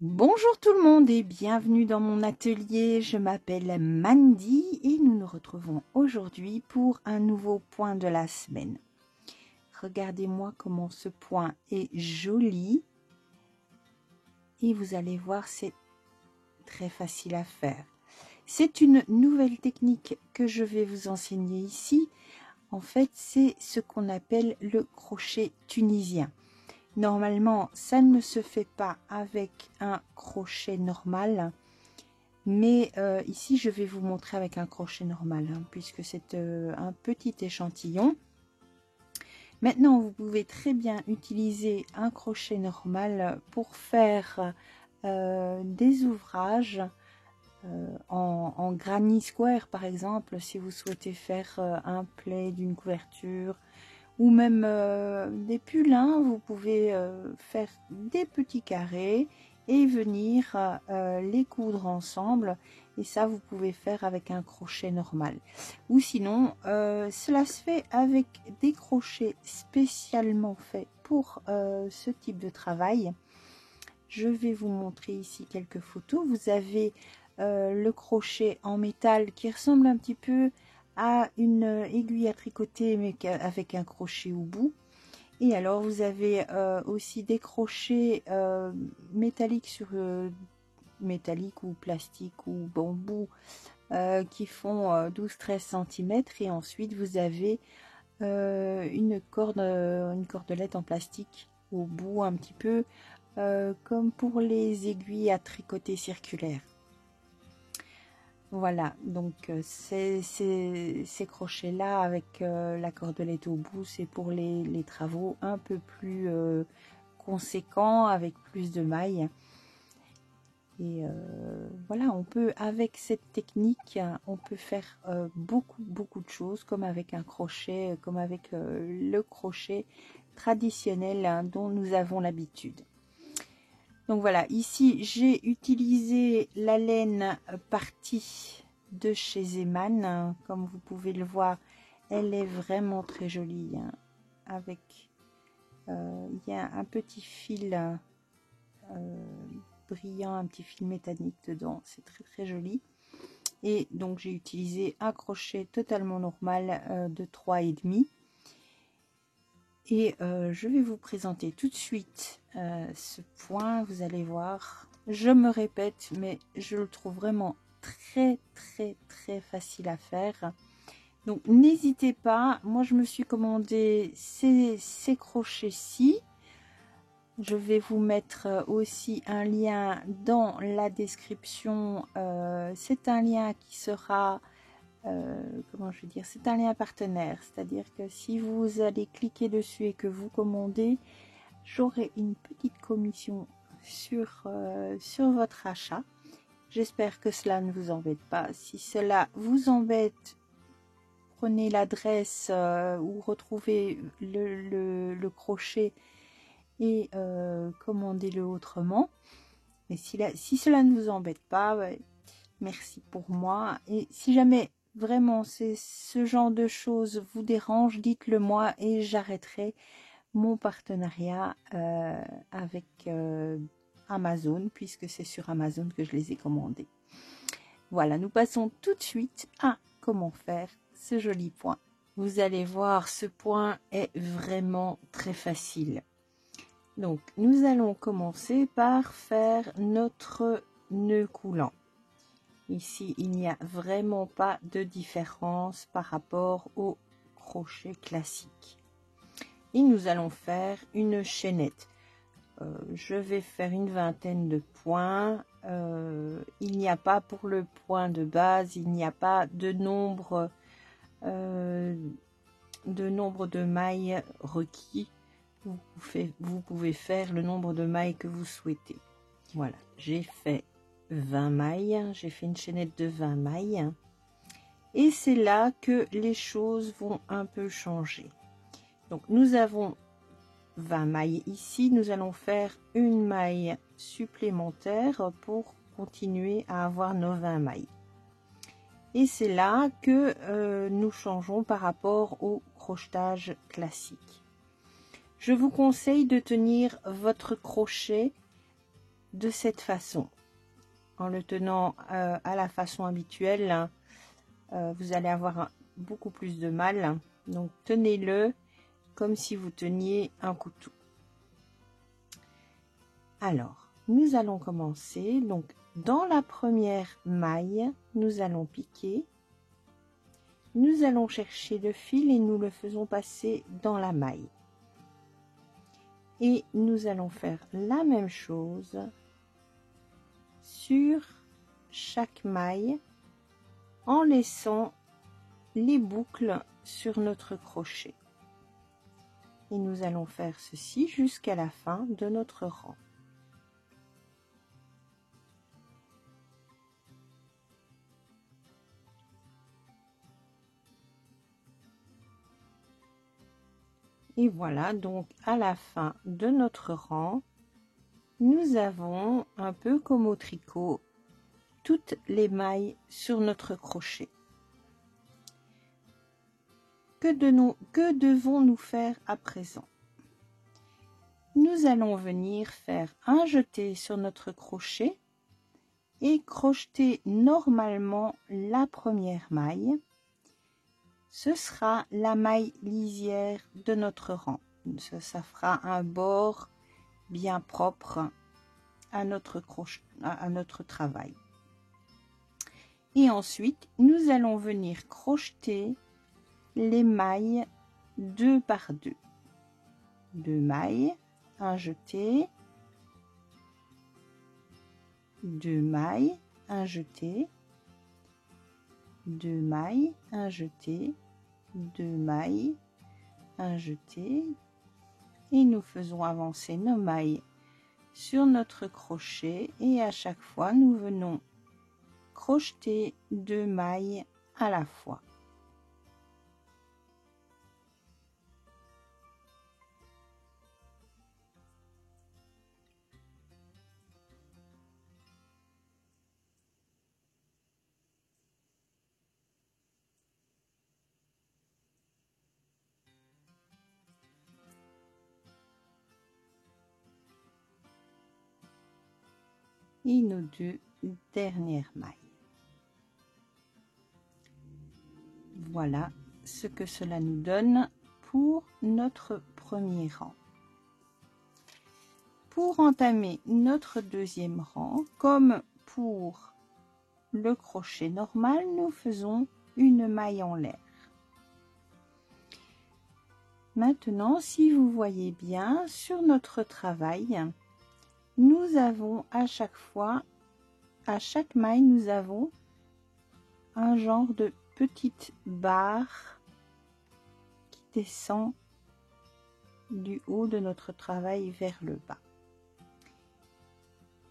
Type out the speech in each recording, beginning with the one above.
Bonjour tout le monde et bienvenue dans mon atelier. Je m'appelle Mandy et nous nous retrouvons aujourd'hui pour un nouveau point de la semaine. Regardez-moi comment ce point est joli et vous allez voir, c'est très facile à faire. C'est une nouvelle technique que je vais vous enseigner ici. En fait, c'est ce qu'on appelle le crochet tunisien. Normalement, ça ne se fait pas avec un crochet normal, mais ici, je vais vous montrer avec un crochet normal, puisque c'est un petit échantillon. Maintenant, vous pouvez très bien utiliser un crochet normal pour faire des ouvrages en granny square, par exemple, si vous souhaitez faire un plaid d'une couverture, ou même des pulls, vous pouvez faire des petits carrés et venir les coudre ensemble, et ça vous pouvez faire avec un crochet normal, ou sinon cela se fait avec des crochets spécialement faits pour ce type de travail. Je vais vous montrer ici quelques photos. Vous avez le crochet en métal qui ressemble un petit peu à une aiguille à tricoter, mais avec un crochet au bout. Et alors vous avez aussi des crochets métalliques sur métallique ou plastique ou bambou qui font 12-13 cm, et ensuite vous avez une cordelette en plastique au bout, un petit peu comme pour les aiguilles à tricoter circulaires. Voilà, donc ces crochets là avec la cordelette au bout, c'est pour les travaux un peu plus conséquents, avec plus de mailles. Et voilà, on peut, avec cette technique, on peut faire beaucoup de choses, comme avec un crochet, comme avec le crochet traditionnel dont nous avons l'habitude. Donc voilà, ici j'ai utilisé la laine partie de chez Zeman. Comme vous pouvez le voir, elle est vraiment très jolie, avec il y a un petit fil brillant, un petit fil métallique dedans, c'est très joli. Et donc j'ai utilisé un crochet totalement normal de 3,5. Et je vais vous présenter tout de suite ce point. Vous allez voir, je me répète, mais je le trouve vraiment très facile à faire. Donc n'hésitez pas, moi je me suis commandé ces crochets-ci. Je vais vous mettre aussi un lien dans la description. C'est un lien qui sera... comment je veux dire, c'est un lien partenaire, c'est-à-dire que si vous allez cliquer dessus et que vous commandez, j'aurai une petite commission sur votre achat. J'espère que cela ne vous embête pas. Si cela vous embête, prenez l'adresse ou retrouvez le crochet et commandez-le autrement. Mais si cela ne vous embête pas, ouais, merci pour moi. Et si jamais vraiment ce genre de choses vous dérange, dites-le moi et j'arrêterai mon partenariat avec Amazon, puisque c'est sur Amazon que je les ai commandés. Voilà, nous passons tout de suite à comment faire ce joli point. Vous allez voir, ce point est vraiment très facile. Donc nous allons commencer par faire notre nœud coulant. Ici, il n'y a vraiment pas de différence par rapport au crochet classique. Et nous allons faire une chaînette. Je vais faire une vingtaine de points. Il n'y a pas, pour le point de base, il n'y a pas de nombre de mailles requis. Vous pouvez faire le nombre de mailles que vous souhaitez. Voilà, j'ai fait 20 mailles, j'ai fait une chaînette de 20 mailles, et c'est là que les choses vont un peu changer. Donc nous avons 20 mailles ici, nous allons faire une maille supplémentaire pour continuer à avoir nos 20 mailles, et c'est là que nous changeons par rapport au crochetage classique. Je vous conseille de tenir votre crochet de cette façon. En le tenant à la façon habituelle, vous allez avoir beaucoup plus de mal. Donc tenez-le comme si vous teniez un couteau. Alors, nous allons commencer. Donc dans la première maille, nous allons piquer. Nous allons chercher le fil et nous le faisons passer dans la maille. Et nous allons faire la même chose sur chaque maille en laissant les boucles sur notre crochet. Et nous allons faire ceci jusqu'à la fin de notre rang. Et voilà, donc à la fin de notre rang, nous avons un peu comme au tricot toutes les mailles sur notre crochet. Que devons-nous faire à présent? Nous allons venir faire un jeté sur notre crochet et crocheter normalement la première maille. Ce sera la maille lisière de notre rang. Ça fera un bord bien propre à notre travail. Et ensuite, nous allons venir crocheter les mailles 2 par 2. 2 mailles, un jeté, 2 mailles, un jeté, 2 mailles, un jeté, 2 mailles, un jeté, et nous faisons avancer nos mailles sur notre crochet et à chaque fois nous venons crocheter 2 mailles à la fois. Et nos 2 dernières mailles. Voilà ce que cela nous donne pour notre premier rang. Pour entamer notre deuxième rang, comme pour le crochet normal, nous faisons une maille en l'air. Maintenant, si vous voyez bien, sur notre travail, nous avons à chaque fois, à chaque maille, nous avons un genre de petite barre qui descend du haut de notre travail vers le bas.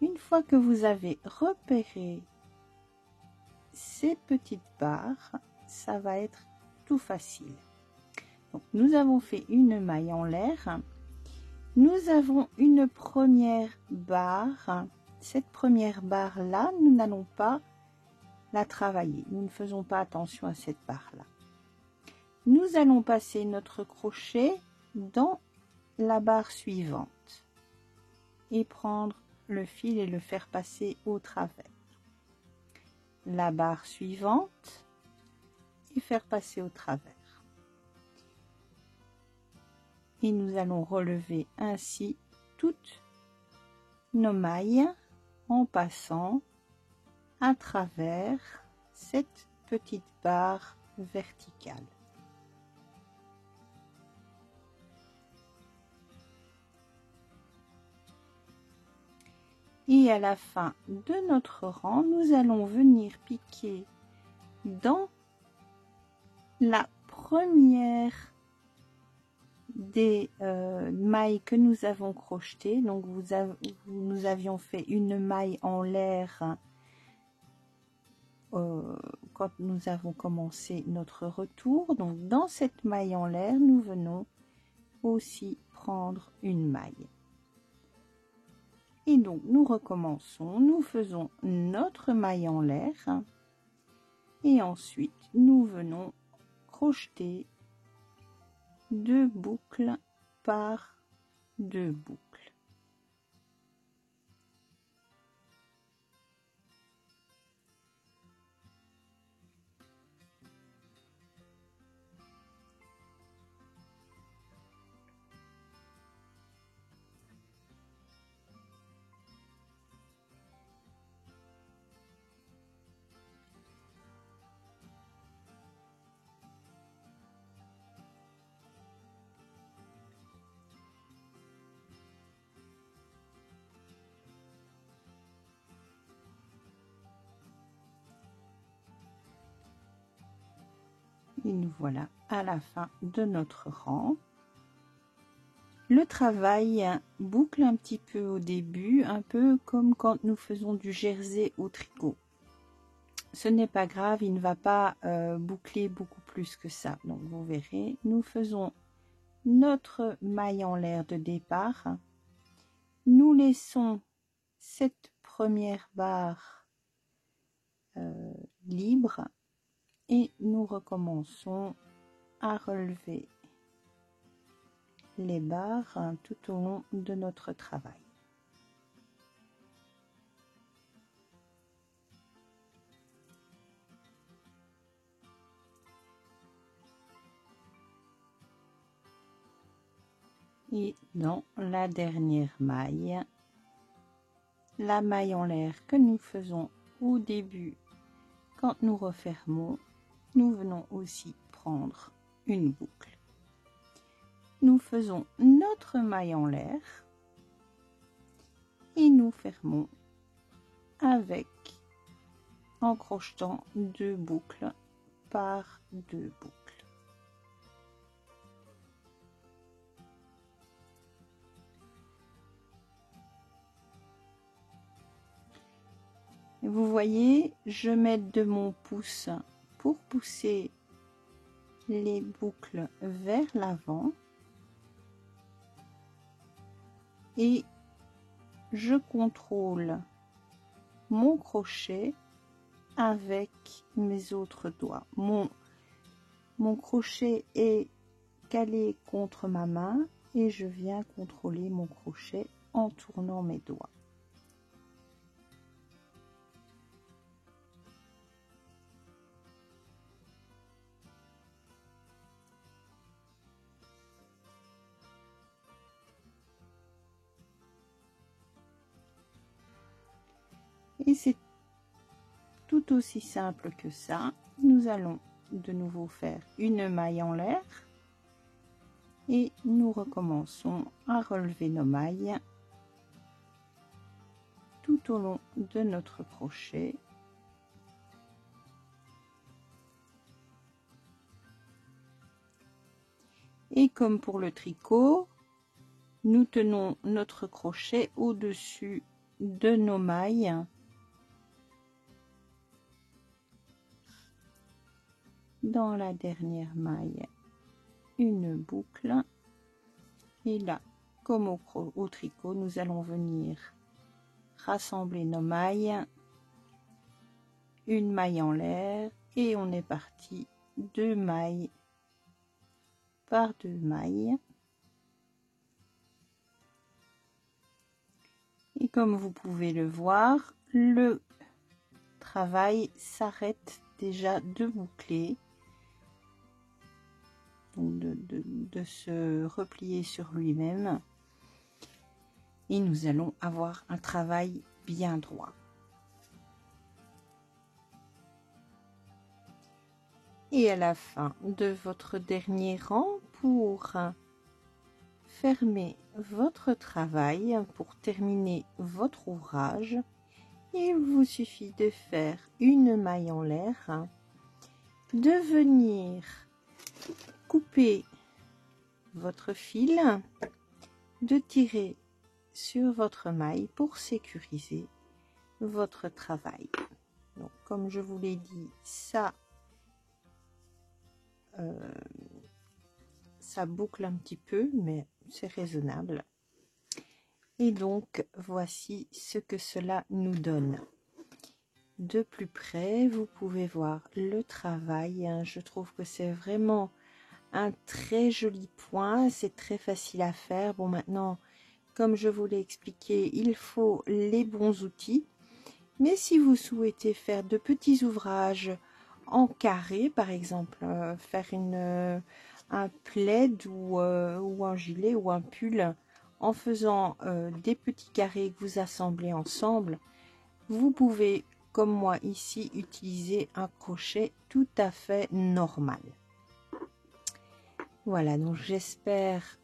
Une fois que vous avez repéré ces petites barres, ça va être tout facile. Donc, nous avons fait une maille en l'air. Nous avons une première barre. Cette première barre-là, nous n'allons pas la travailler. Nous ne faisons pas attention à cette barre-là. Nous allons passer notre crochet dans la barre suivante et prendre le fil et le faire passer au travers. La barre suivante et faire passer au travers. Et nous allons relever ainsi toutes nos mailles en passant à travers cette petite barre verticale. Et à la fin de notre rang, nous allons venir piquer dans la première des mailles que nous avons crochetées. Donc nous avions fait une maille en l'air quand nous avons commencé notre retour. Donc dans cette maille en l'air, nous venons aussi prendre une maille. Et donc nous recommençons, nous faisons notre maille en l'air et ensuite nous venons crocheter 2 boucles par 2 boucles. Et nous voilà à la fin de notre rang. Le travail boucle un petit peu au début, un peu comme quand nous faisons du jersey au tricot. Ce n'est pas grave, il ne va pas boucler beaucoup plus que ça. Donc vous verrez, nous faisons notre maille en l'air de départ. Nous laissons cette première barre libre et nous recommençons à relever les barres tout au long de notre travail. Et dans la dernière maille, la maille en l'air que nous faisons au début, quand nous refermons, nous venons aussi prendre une boucle. Nous faisons notre maille en l'air et nous fermons avec, en crochetant 2 boucles par 2 boucles. Vous voyez, je mets de mon pouce pour pousser les boucles vers l'avant et je contrôle mon crochet avec mes autres doigts. Mon crochet est calé contre ma main et je viens contrôler mon crochet en tournant mes doigts. Et c'est tout aussi simple que ça. Nous allons de nouveau faire une maille en l'air et nous recommençons à relever nos mailles tout au long de notre crochet. Et comme pour le tricot, nous tenons notre crochet au-dessus de nos mailles dans la dernière maille une boucle et là comme au tricot nous allons venir rassembler nos mailles, une maille en l'air et on est parti 2 mailles par 2 mailles. Et comme vous pouvez le voir, le travail s'arrête déjà de boucler, donc de se replier sur lui-même. Et nous allons avoir un travail bien droit. Et à la fin de votre dernier rang, pour fermer votre travail, pour terminer votre ouvrage, il vous suffit de faire une maille en l'air, de venir couper votre fil, de tirer sur votre maille pour sécuriser votre travail. Donc, comme je vous l'ai dit, ça boucle un petit peu, mais c'est raisonnable. Et donc, voici ce que cela nous donne. De plus près, vous pouvez voir le travail. Je trouve que c'est vraiment un très joli point. C'est très facile à faire. Bon, maintenant, comme je vous l'ai expliqué, il faut les bons outils. Mais si vous souhaitez faire de petits ouvrages en carré, par exemple, faire un plaid ou un gilet ou un pull en faisant des petits carrés que vous assemblez ensemble, vous pouvez, comme moi ici, utiliser un crochet tout à fait normal. Voilà, donc j'espère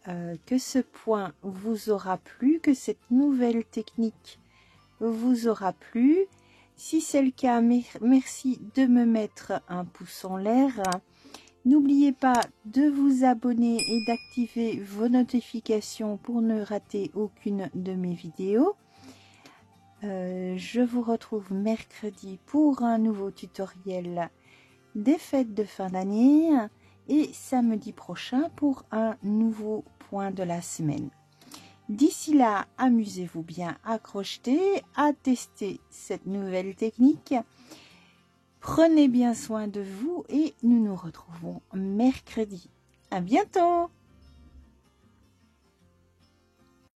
que ce point vous aura plu, que cette nouvelle technique vous aura plu. Si c'est le cas, merci de me mettre un pouce en l'air. N'oubliez pas de vous abonner et d'activer vos notifications pour ne rater aucune de mes vidéos. Je vous retrouve mercredi pour un nouveau tutoriel des fêtes de fin d'année et samedi prochain pour un nouveau point de la semaine. D'ici là, amusez-vous bien à crocheter, à tester cette nouvelle technique. Prenez bien soin de vous et nous nous retrouvons mercredi. À bientôt!